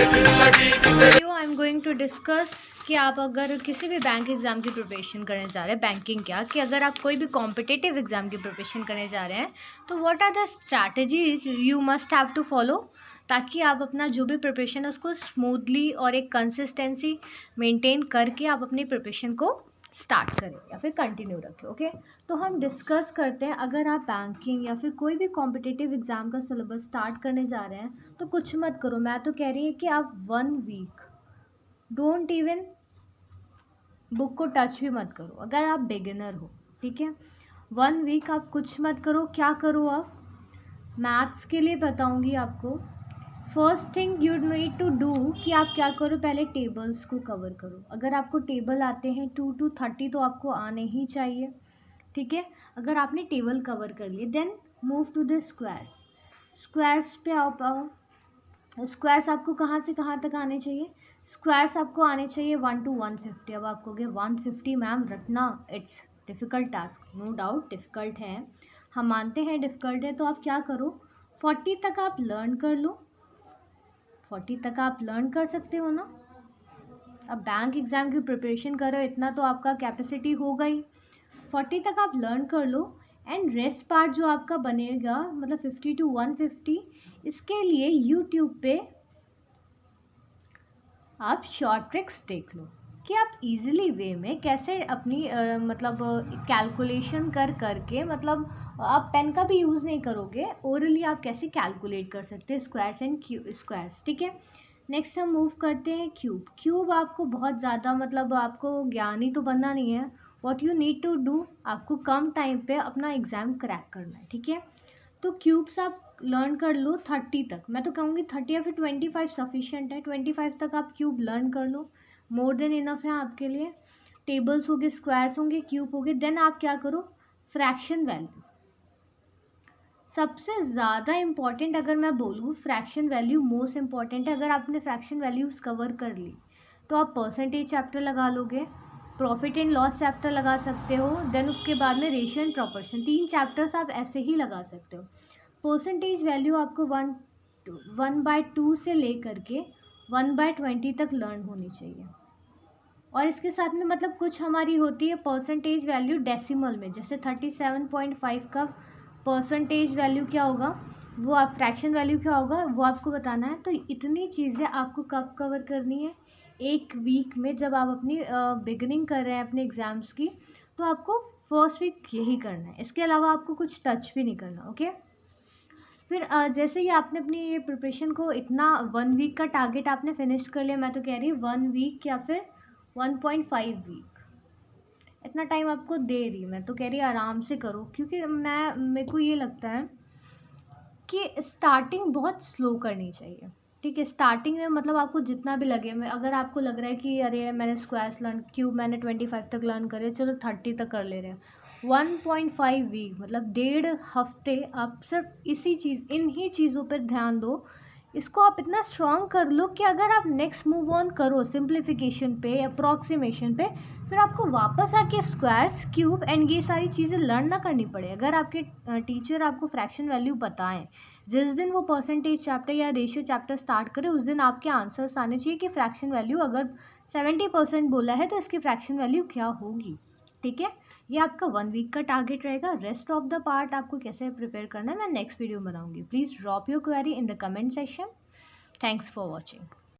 I am going to discuss कि आप अगर किसी भी बैंक एग्ज़ाम की प्रिपरेशन करने जा रहे हैं, बैंकिंग क्या कि अगर आप कोई भी कॉम्पिटिटिव एग्ज़ाम की प्रिपरेशन करने जा रहे हैं तो what are the strategies you must have to follow, ताकि आप अपना जो भी प्रिपरेशन है उसको स्मूथली और एक कंसिस्टेंसी मेंटेन करके आप अपनी प्रिपरेशन को स्टार्ट करें या फिर कंटिन्यू रखें। ओके, तो हम डिस्कस करते हैं, अगर आप बैंकिंग या फिर कोई भी कॉम्पिटिटिव एग्ज़ाम का सिलेबस स्टार्ट करने जा रहे हैं तो कुछ मत करो। मैं तो कह रही हूँ कि आप 1 वीक डोंट इवन बुक को टच भी मत करो अगर आप बिगिनर हो। ठीक है, 1 वीक आप कुछ मत करो। क्या करो, आप मैथ्स के लिए बताऊंगी आपको। First thing you need to do कि आप क्या करो, पहले टेबल्स को कवर करो। अगर आपको टेबल आते हैं 2 to 30 तो आपको आने ही चाहिए। ठीक है, अगर आपने टेबल कवर कर लिए then move to the squares. Squares पे आओ। स्क्वायर्स आपको कहाँ से कहाँ तक आने चाहिए? स्क्वायर्स आपको आने चाहिए 1 to 150। अब आप कहोगे 150 मैम रटना it's difficult task. No doubt difficult है, हम मानते हैं डिफ़िकल्ट है। तो आप क्या करो, 40 तक आप लर्न कर लो। 40 तक आप लर्न कर सकते हो ना। अब बैंक एग्ज़ाम की प्रिपरेशन करो, इतना तो आपका कैपेसिटी होगा ही। 40 तक आप लर्न कर लो एंड रेस्ट पार्ट जो आपका बनेगा मतलब 50 to 150, इसके लिए यूट्यूब पे आप शॉर्ट ट्रिक्स देख लो कि आप इजीली वे में कैसे अपनी मतलब कैलकुलेशन करके मतलब आप पेन का भी यूज़ नहीं करोगे, ओरली आप कैसे कैलकुलेट कर सकते हैं स्क्वायर्स एंड स्क्वायर्स। ठीक है, नेक्स्ट हम मूव करते हैं क्यूब। क्यूब आपको बहुत ज़्यादा मतलब आपको ज्ञानी तो बनना नहीं है। What you need to do, आपको कम टाइम पे अपना एग्ज़ाम क्रैक करना है। ठीक है, तो क्यूब्स आप लर्न कर लो 30 तक। मैं तो कहूँगी 30 या फिर 25 सफिशिएंट है। 25 तक आप क्यूब लर्न कर लो, मोर देन इनफ है आपके लिए। टेबल्स हो गए, स्क्वायर्स होंगे, क्यूब हो गए। देन आप क्या करो, फ्रैक्शन वैल्यू सबसे ज़्यादा इम्पॉर्टेंट। अगर मैं बोलूँ फ्रैक्शन वैल्यू मोस्ट इम्पॉर्टेंट है। अगर आपने फ्रैक्शन वैल्यूज़ कवर कर ली तो आप परसेंटेज चैप्टर लगा लोगे, प्रॉफिट एंड लॉस चैप्टर लगा सकते हो, देन उसके बाद में रेशियो एंड प्रॉपोर्शन, 3 चैप्टर्स आप ऐसे ही लगा सकते हो। परसेंटेज वैल्यू आपको 1/2 से लेकर के 1/20 तक लर्न होनी चाहिए। और इसके साथ में मतलब कुछ हमारी होती है परसेंटेज वैल्यू डेसिमल में, जैसे 37.5 का परसेंटेज वैल्यू क्या होगा, वो आप फ्रैक्शन वैल्यू क्या होगा वो आपको बताना है। तो इतनी चीज़ें आपको कब कवर करनी है, 1 वीक में। जब आप अपनी बिगनिंग कर रहे हैं अपने एग्ज़ाम्स की तो आपको फर्स्ट वीक यही करना है, इसके अलावा आपको कुछ टच भी नहीं करना। ओके, फिर जैसे ही आपने अपनी ये प्रिपरेशन को इतना 1 वीक का टारगेट आपने फिनिश कर लिया, मैं तो कह रही हूँ 1 वीक या फिर 1.5 वीक, इतना टाइम आपको दे रही। मैं तो कह रही आराम से करो, क्योंकि मेरे को ये लगता है कि स्टार्टिंग बहुत स्लो करनी चाहिए। ठीक है, स्टार्टिंग में मतलब आपको जितना भी लगे, अगर आपको लग रहा है कि अरे मैंने स्क्वायर्स लर्न, क्यूब मैंने 25 तक लर्न करे, चलो 30 तक कर ले रहे हैं, 1.5 वीक मतलब 1.5 हफ्ते आप सिर्फ इन ही चीज़ों पर ध्यान दो। इसको आप इतना स्ट्रॉन्ग कर लो कि अगर आप नेक्स्ट मूव ऑन करो सिंप्लीफिकेशन पे, अप्रॉक्सीमेशन पे, फिर आपको वापस आके स्क्वायर्स, क्यूब एंड ये सारी चीज़ें लर्न ना करनी पड़े। अगर आपके टीचर आपको फ्रैक्शन वैल्यू बताएं, जिस दिन वो परसेंटेज चैप्टर या रेशियो चैप्टर स्टार्ट करे उस दिन आपके आंसर्स आने चाहिए कि फ्रैक्शन वैल्यू अगर 70% बोला है तो इसकी फ्रैक्शन वैल्यू क्या होगी। ठीक है, ये आपका 1 वीक का टारगेट रहेगा। रेस्ट ऑफ द पार्ट आपको कैसे प्रिपेयर करना है मैं नेक्स्ट वीडियो में बताऊंगी। Please drop your query in the comment section. Thanks for watching.